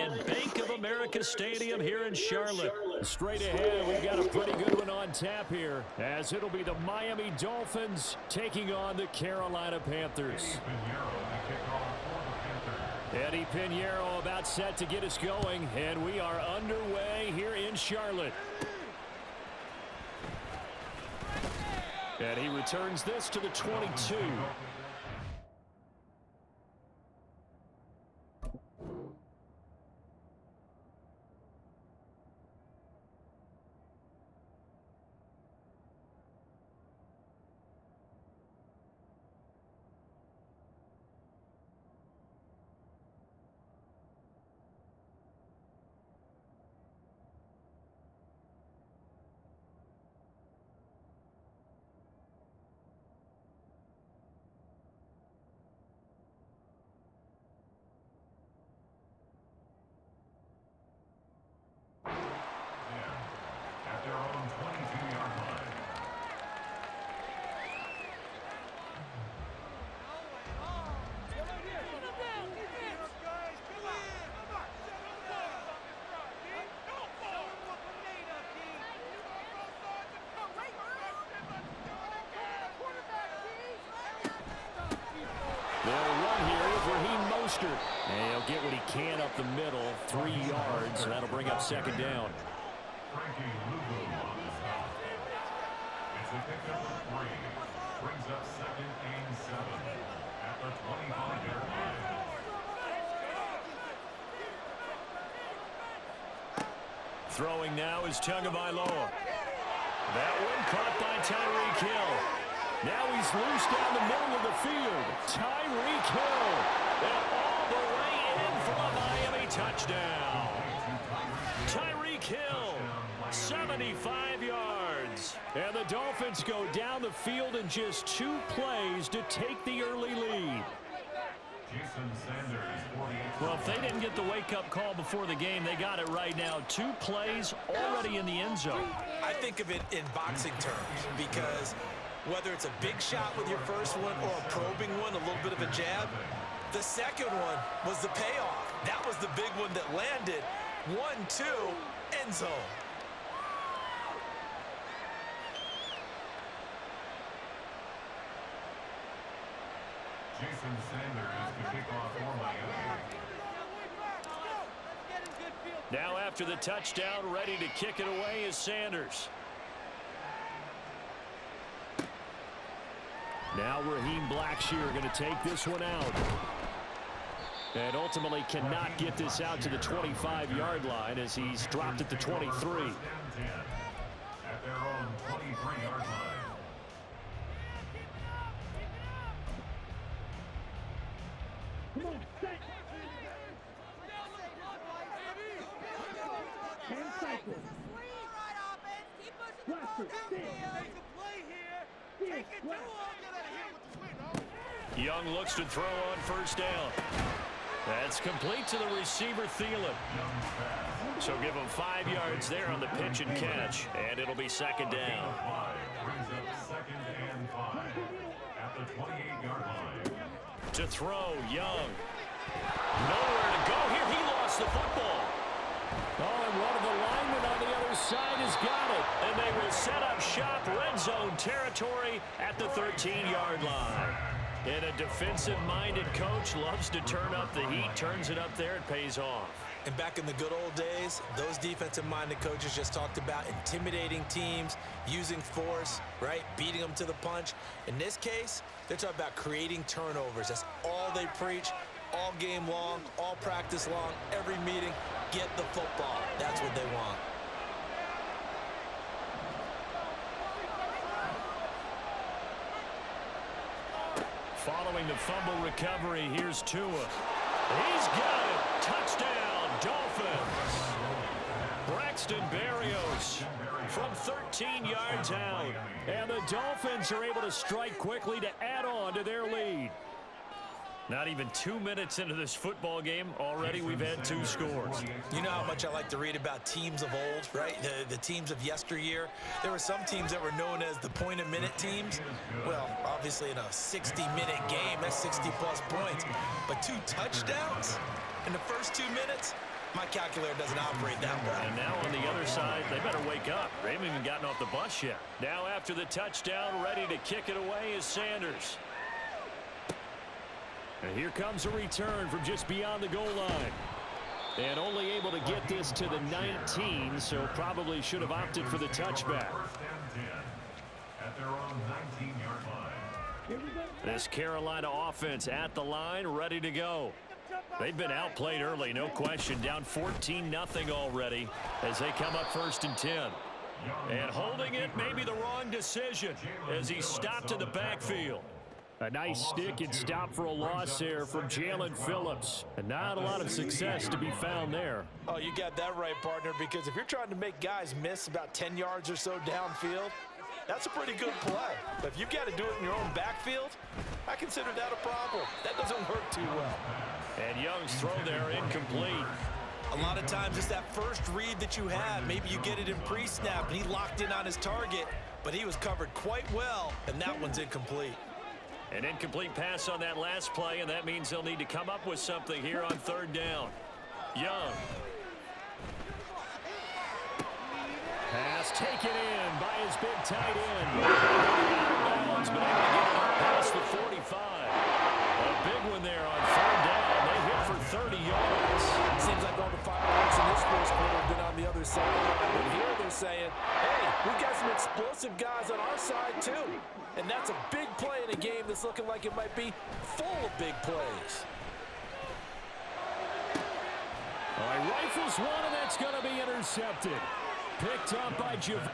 in Bank of America Stadium here in Charlotte. Straight ahead, we've got a pretty good one on tap here, as it'll be the Miami Dolphins taking on the Carolina Panthers. Eddie Pinheiro about set to get us going, and we are underway here in Charlotte. And he returns this to the 22. And he'll get what he can up the middle, 3 yards, and that'll bring up second down. It's a pickup of 3. Brings up 2nd and 7 at the 25-yard line. Throwing now is Tagovailoa. That one caught by Tyreek Hill. Now he's loose down the middle of the field. Tyreek Hill. And all the way in for a Miami touchdown. Tyreek Hill, 75 yards. And the Dolphins go down the field in just 2 plays to take the early lead. Well, if they didn't get the wake-up call before the game, they got it right now. 2 plays already in the end zone. I think of it in boxing terms because whether it's a big shot with your first one or a probing one, a little bit of a jab, the second one was the payoff. That was the big one that landed. 1-2, end zone. Jason Sanders to kick off for Miami. Now after the touchdown, ready to kick it away is Sanders. Now Raheem Blackshear going to take this one out. And ultimately cannot get this out to the 25-yard line as he's dropped at the 23. At their own 23-yard line. Come on, set. 10 cycles. Blaster, Young looks to throw on first down. That's complete to the receiver, Thielen. So give him 5 yards there on the pitch and catch, and it'll be second down. Brings up 2nd and 5 at the 28-yard line. To throw, Young. Nowhere to go here. He lost the football. Oh, and one of the linemen on the other side has got it. And they will set up shop, red zone territory at the 13-yard line. And a defensive-minded coach loves to turn up the heat, turns it up there, it pays off. And back in the good old days, those defensive-minded coaches just talked about intimidating teams, using force, right, beating them to the punch. In this case, they're talking about creating turnovers. That's all they preach, all game long, all practice long, every meeting. Get the football. That's what they want. Following the fumble recovery, here's Tua. He's got it. Touchdown, Dolphins. Braxton Berrios from 13 yards out. And the Dolphins are able to strike quickly to add on to their lead. Not even 2 minutes into this football game, already we've had 2 scores. You know how much I like to read about teams of old, right? The teams of yesteryear. There were some teams that were known as the point-a-minute teams. Well, obviously in a 60-minute game, that's 60-plus points. But 2 touchdowns in the first 2 minutes? My calculator doesn't operate that way. And now on the other side, they better wake up. They haven't even gotten off the bus yet. Now after the touchdown, ready to kick it away is Sanders. And here comes a return from just beyond the goal line. And only able to get this to the 19, so probably should have opted for the touchback. First and 10 at their own 19-yard line. This Carolina offense at the line, ready to go. They've been outplayed early, no question. Down 14-0 already as they come up 1st and 10. And holding it may be the wrong decision as he stopped in the backfield. A nice stick and stop for a loss there from Jalen Phillips. And not a lot of success to be found there. Oh, you got that right, partner, because if you're trying to make guys miss about 10 yards or so downfield, that's a pretty good play. But if you've got to do it in your own backfield, I consider that a problem. That doesn't work too well. And Young's throw there incomplete. A lot of times it's that first read that you have. Maybe you get it in pre-snap, and he locked in on his target, but he was covered quite well, and that one's incomplete. An incomplete pass on that last play, and that means they'll need to come up with something here on 3rd down. Young. Pass taken in by his big tight end. But able to get it up past the 45. A big one there on 3rd down. They hit for 30 yards. Seems like all the fireworks in this first quarter have been on the other side. But here they're saying, hey, we've got some explosive guys on our side too. And that's a big play in a game that's looking like it might be full of big plays. All right, rifles one, and that's going to be intercepted. Picked up by Javon.